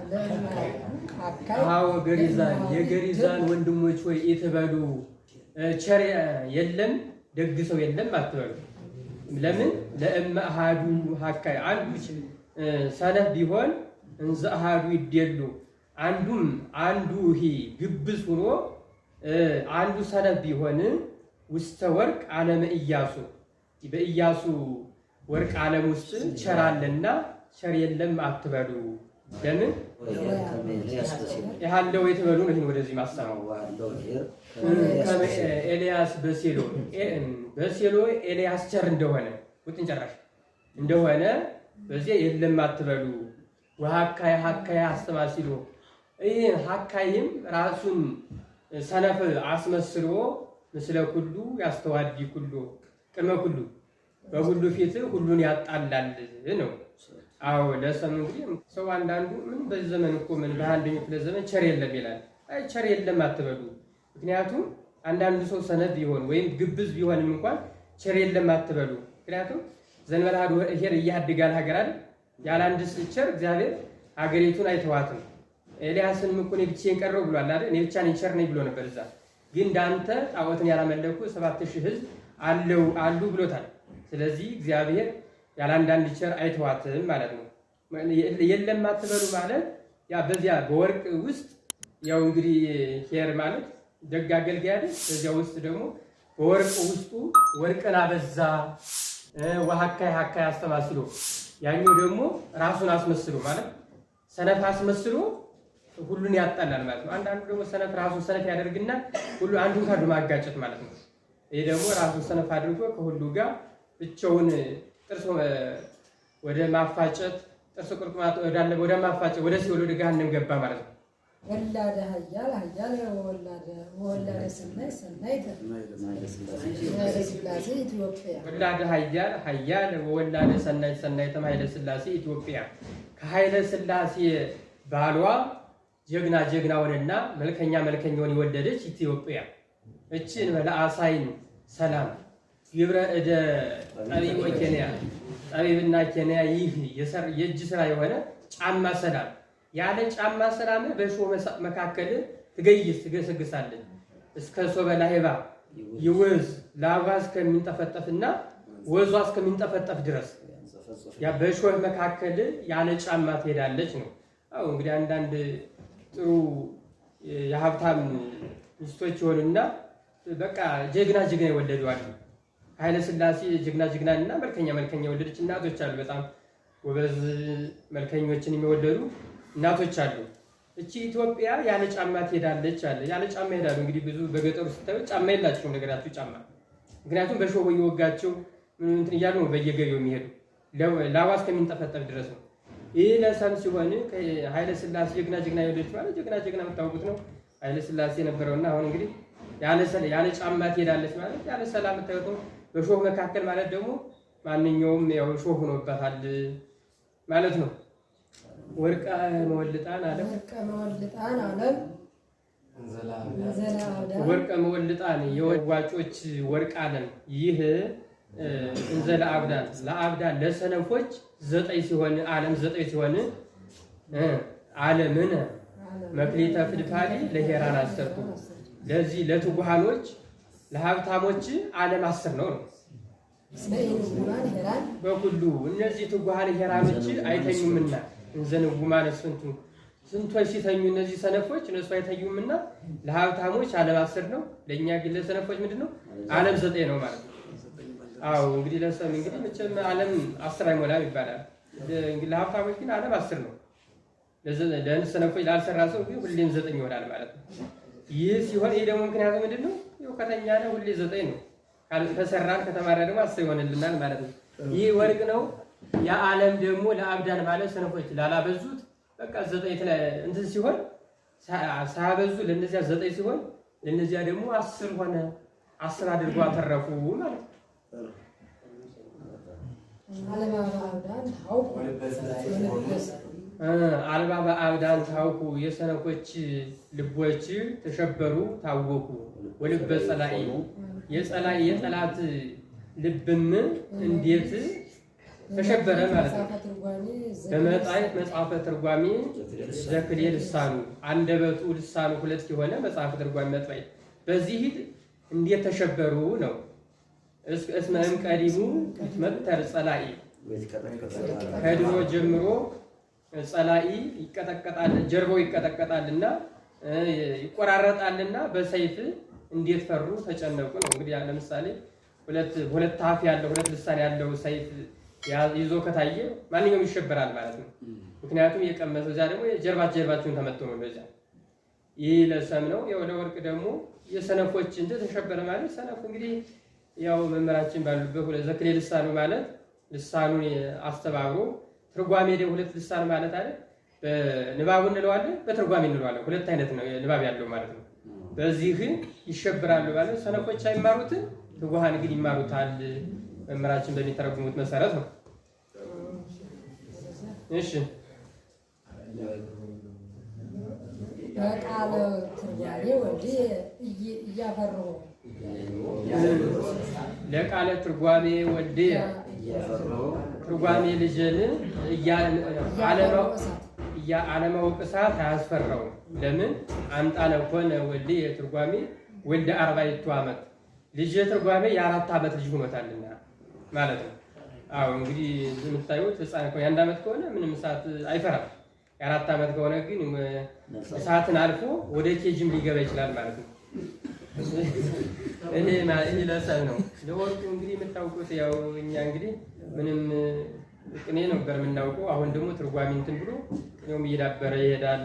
አዎ ገሪዛን የገሪዛን ወንድሞች ወይ የተባሉ ቸር የለም ደግ ሰው የለም አትበሉ። ለምን ለእማሃዱ ሀካይ አንዱ ሰነፍ ቢሆን እንዘ አሃዱ ይደሉ አንዱ ይሄ ግብዝ ሆኖ አንዱ ሰነፍ ቢሆን ውስተ ወርቅ ዓለም ኢያሱ በኢያሱ ወርቅ ዓለም ውስጥ ቸር አለና ቸር የለም አትበሉ። ለምን ያለው የተበሉ ነው። ይሄን ወደዚህ ማሰማው ኤልያስ በሴሎ ኤልያስ ቸር እንደሆነ ውጥን ጨራሽ እንደሆነ በዚህ የለም አትበሉ። ወሐካይ አስተማሲሎ ይሄ ሐካይም ራሱን ሰነፍ አስመስሎ ምስለ ኩሉ ያስተዋዲ ኩሉ ቅድመ ኩሉ በሁሉ ፊት ሁሉን ያጣላል ነው። አዎ ለሰም እንግዲህ ሰው አንዳንዱ ምን በዘመን እኮ ምን በአንደኛው ክፍለ ዘመን ቸር የለም ይላል። አይ ቸር የለም አትበሉ። ምክንያቱም አንዳንዱ ሰው ሰነፍ ቢሆን ወይም ግብዝ ቢሆንም እንኳን ቸር የለም አትበሉ። ምክንያቱም ዘንበላዱ ሄር እያድጋል ሀገር አይደል ያለ አንድ ቸር እግዚአብሔር ሀገሪቱን አይተዋትም። ኤልያስን እኮ እኔ ብቻዬን ቀረው ብሏል አይደል? እኔ ብቻ ነኝ ቸር ነኝ ብሎ ነበር። እዛ ግን እንዳንተ ጣዖትን ያላመለኩ 7000 ሕዝብ አሉ ብሎታል። ስለዚህ እግዚአብሔር ያለ አንዳንድ ቸር አይተዋትም ማለት ነው። የለም አትበሉ ማለት ያ በዚያ በወርቅ ውስጥ ያው እንግዲህ ሄር ማለት ደግ አገልጋይ አይደል? በዚያ ውስጥ ደግሞ በወርቅ ውስጡ ወርቅን አበዛ ወሐካይ አስተማስሎ ያኛው ደግሞ ራሱን አስመስሎ ማለት ሰነፍ አስመስሎ ሁሉን ያጣላል ማለት ነው። አንዳንዱ ደግሞ ሰነፍ ራሱን ሰነፍ ያደርግና ሁሉ አንዱን ካንዱ ማጋጨት ማለት ነው። ይሄ ደግሞ ራሱን ሰነፍ አድርጎ ከሁሉ ጋር ብቻውን ጥርስ ወደ ማፋጨት ጥርስ ቁርጥማት ወደ ማፋጨት ወደ ሲኦል ወደ ገሃነም ገባ ማለት ነው። ወላደ ኃያል ወላደ ሰናይት ሥላሴ ኢትዮጵያ ወላደ ኃያል ወላደ ሰናይት ኃይለ ሥላሴ ኢትዮጵያ ከኃይለ ሥላሴ ባሏ ጀግናውንና መልከኛውን የወለደች ኢትዮጵያ እችን በለአሳይን ሰላም ግብረ እደ ጠቢብ ኬንያ ጠቢብና ኬንያ ይህ የእጅ ስራ የሆነ ጫማ ሰላም ያለ ጫማ ሰላም በእሾህ መካከል ትገሰግሳለች እስከ ሶበ ላሂባ ይወዝ ላባ እስከሚንጠፈጠፍና ወዟ እስከሚንጠፈጠፍ ድረስ ያ በእሾህ መካከል ያለ ጫማ ትሄዳለች ነው። አዎ እንግዲህ አንዳንድ ጥሩ የሀብታም ሚስቶች ይሆኑና በቃ ጀግና የወለዱ አሉ። ኃይለ ሥላሴ ጀግና መልከኛ የወለደች እናቶች አሉ። በጣም ጎበዝ መልከኞችን የሚወለዱ እናቶች አሉ። እቺ ኢትዮጵያ ያለ ጫማ ትሄዳለች አለ። ያለ ጫማ ይሄዳሉ። እንግዲህ ብዙ በገጠሩ ስታዩ ጫማ የላቸውም ነገራችሁ ጫማ። ምክንያቱም በሾህ እየወጋቸው እንትን እያሉ ነው በየገበያው የሚሄዱ ላባ እስከሚንጠፈጠፍ ድረስ ነው። ይህ ለሰም ሲሆን ኃይለ ሥላሴ ጀግና የወለደች ማለት ጀግና የምታውቁት ነው ኃይለ ሥላሴ ነበረውና አሁን እንግዲህ ያለ ጫማ ትሄዳለች ማለት ያለ ሰላም የምታዩት ነው። በሾህ መካከል ማለት ደግሞ ማንኛውም ያው ሾህ ሆኖበታል ማለት ነው። ወርቀ መወልጣን ዓለም ወርቀ መወልጣን የዋጮች ወርቅ ዓለም ይህ እንዘ ለአብዳን ለሰነፎች 9 ሲሆን ዓለም 9 ሲሆን ዓለምን መክሊተ ፍድፋዴ ለሄራን 10 ለዚህ ለትጉሃኖች ለሀብታሞች ዓለም 10 ነው። በኩሉ እነዚህ ትጉሃን ሄራኖች አይተኙምና እንዘንጉማን ስንቶች ሲተኙ እነዚህ ሰነፎች እነሱ አይተኙምና ለሀብታሞች ዓለም 10 ነው። ለእኛ ግን ለሰነፎች ምንድነው ዓለም 9 ነው ማለት ነው። አዎ እንግዲህ ለሰም እንግዲህ መቼም ዓለም 10 አይሞላም ይባላል። እንግዲህ ለሀብታሞች ግን ዓለም 10 ነው። ለሰነፎች ላልሰራ ሰው ግን ሁሌም 9 ይሆናል ማለት ነው። ይህ ሲሆን ይሄ ደግሞ ምክንያቱ ምንድነው? ያው ከተኛነ ሁሌ 9 ነው። ከሰራን ከተማረ ደግሞ 10 ይሆንልናል ማለት ነው። ይህ ወርቅ ነው። ያ ዓለም ደግሞ ለአብዳን ማለት ሰነፎች ላላበዙት በቃ 9 እንትን ሲሆን ሳያበዙ ለነዚያ 9 ሲሆን ለነዚያ ደግሞ 10 ሆነ። 10 አድርገው አተረፉ ማለት ነው። አልባበ አብዳን ታውኩ የሰነፎች ልቦች ተሸበሩ ታወኩ ወልበ ጸላኢ የጠላት ልብም እንዴት ተሸበረ ማለት ነው። በመጻሕፍት መጽሐፈ ትርጓሜ ዘክሌ ልሳኑ አንደበቱ ልሳኑ 2 የሆነ መጽሐፈ ትርጓሜ መጥባይ በዚህ እንዴት ተሸበሩ ነው። እስመም ቀዲሙ መተር ጸላኢ ከድሮ ጀምሮ ጸላኢ ይቀጠቀጣል ጀርባው ይቀጠቀጣልና ይቆራረጣልና በሰይፍ እንዴት ፈሩ ተጨነቁ ነው። እንግዲህ ለምሳሌ ሁለት አፍ ያለው ሁለት ልሳን ያለው ሰይፍ ይዞ ከታየ ማንኛውም ይሸበራል ማለት ነው። ምክንያቱም የቀመሰው እዛ ደግሞ ጀርባችሁን ተመቶ ነው እንደዛ። ይህ ለሰም ነው። ያው ለወርቅ ደግሞ የሰነፎች እንደ ተሸበረ ማለት ሰነፍ እንግዲህ ያው መምህራችን ባሉበት ዘክሌ ልሳኑ ማለት ልሳኑን አስተባብሮ ትርጓሜ ደግሞ 2 ልሳን ማለት አይደል? በንባቡ እንለዋለን በትርጓሜ እንለዋለን። 2 አይነት ነው ንባብ ያለው ማለት ነው። በዚህ ይሸበራሉ ማለት ሰነፎች አይማሩትን ትጉሃን ግን ይማሩታል መምህራችን በሚተረጉሙት መሰረት ነው። እሺ በቃለ ትርጓሜ ወንድ እያፈሩ ለቃለ ትርጓሜ ወልድ ትርጓሜ ልጅን ዓለማወቅ እሳት አያስፈራው። ለምን አምጣነ ኮነ ወልድ የትርጓሜ ወልደ 40 ዓመት ልጅ ትርጓሜ የ4 ዓመት ልጅ ሆኖታልና ማለት ነው። አዎ እንግዲህ የምታዩት ህፃን ከሆነ የ1 ዓመት ከሆነ ምንም እሳት አይፈራም። የ4 ዓመት ከሆነ ግን እሳትን አልፎ ወደ ኬጅም ሊገባ ይችላል ማለት ነው። ይሄ ለሰብ ነው። ለወርቁ እንግዲህ የምታውቁት ያው እኛ እንግዲህ ምንም ቅኔ ነበር የምናውቀው። አሁን ደግሞ ትርጓሜ እንትን ብሎ ቅኔውም እየዳበረ ይሄዳል።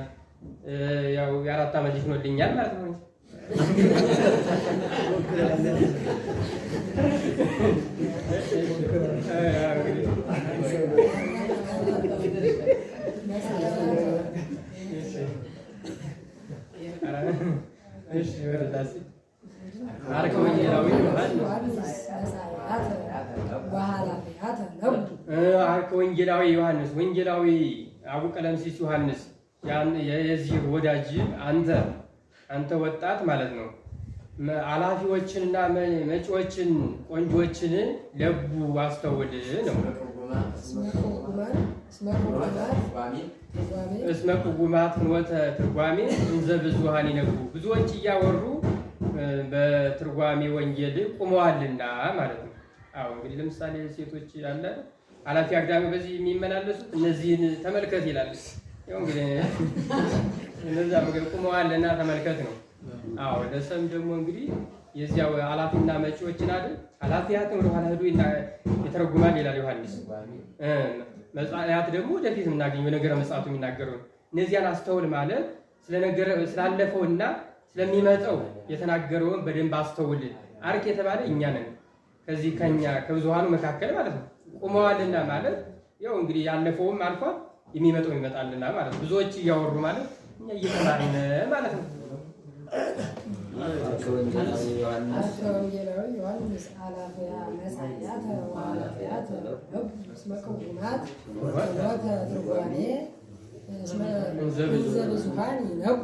ያው የ4 ዓመት ልጅ ሆኖልኛል ማለት ነው። አርከ ወንጌላዊ ዮሐንስ ወንጌላዊ አቡ ቀለምሲስ ዮሐንስ የዚህ ወዳጅ አንተ ወጣት ማለት ነው። አላፊዎችንና መጪዎችን ቆንጆችን ለቡ አስተውል ነው። እስመ ቁጉማት ፍኖተ ትርጓሜ እንዘ ብዙኃን ይነግሩ ብዙዎች እያወሩ በትርጓሜ ወንጌል ቁመዋልና ማለት ነው። አዎ እንግዲህ ለምሳሌ ሴቶች አለ አላፊ አግዳሚ በዚህ የሚመላለሱት እነዚህን ተመልከት ይላል። ያው እንግዲህ እነዛ ቁመዋልና ተመልከት ነው። አዎ ለሰም ደግሞ እንግዲህ የዚያው አላፊና መጪዎችን አይደል አላፊያትን ወደ ኋላ ሄዶ ይተረጉማል ይላል ዮሐንስ። መጻያት ደግሞ ወደፊት የምናገኘው ነገረ መጽሐቱ የሚናገረው እነዚያን አስተውል ማለት ስላለፈውና ስለሚመጣው የተናገረውን በደንብ አስተውል። አርክ የተባለ እኛ ነን። ከዚህ ከኛ ከብዙሃኑ መካከል ማለት ነው። ቆመዋልና ማለት ያው እንግዲህ ያለፈውም አልፏል የሚመጣው ይመጣልና ማለት ብዙዎች እያወሩ ማለት እኛ እየተማርን ማለት ነው። ወንጌላዊ ዮሐንስ አላፊያ መጻያት ወአላፊያት እስመ ቅቡናት ወተ ትርጓሜ እስመ ብዙኃን ይነቡ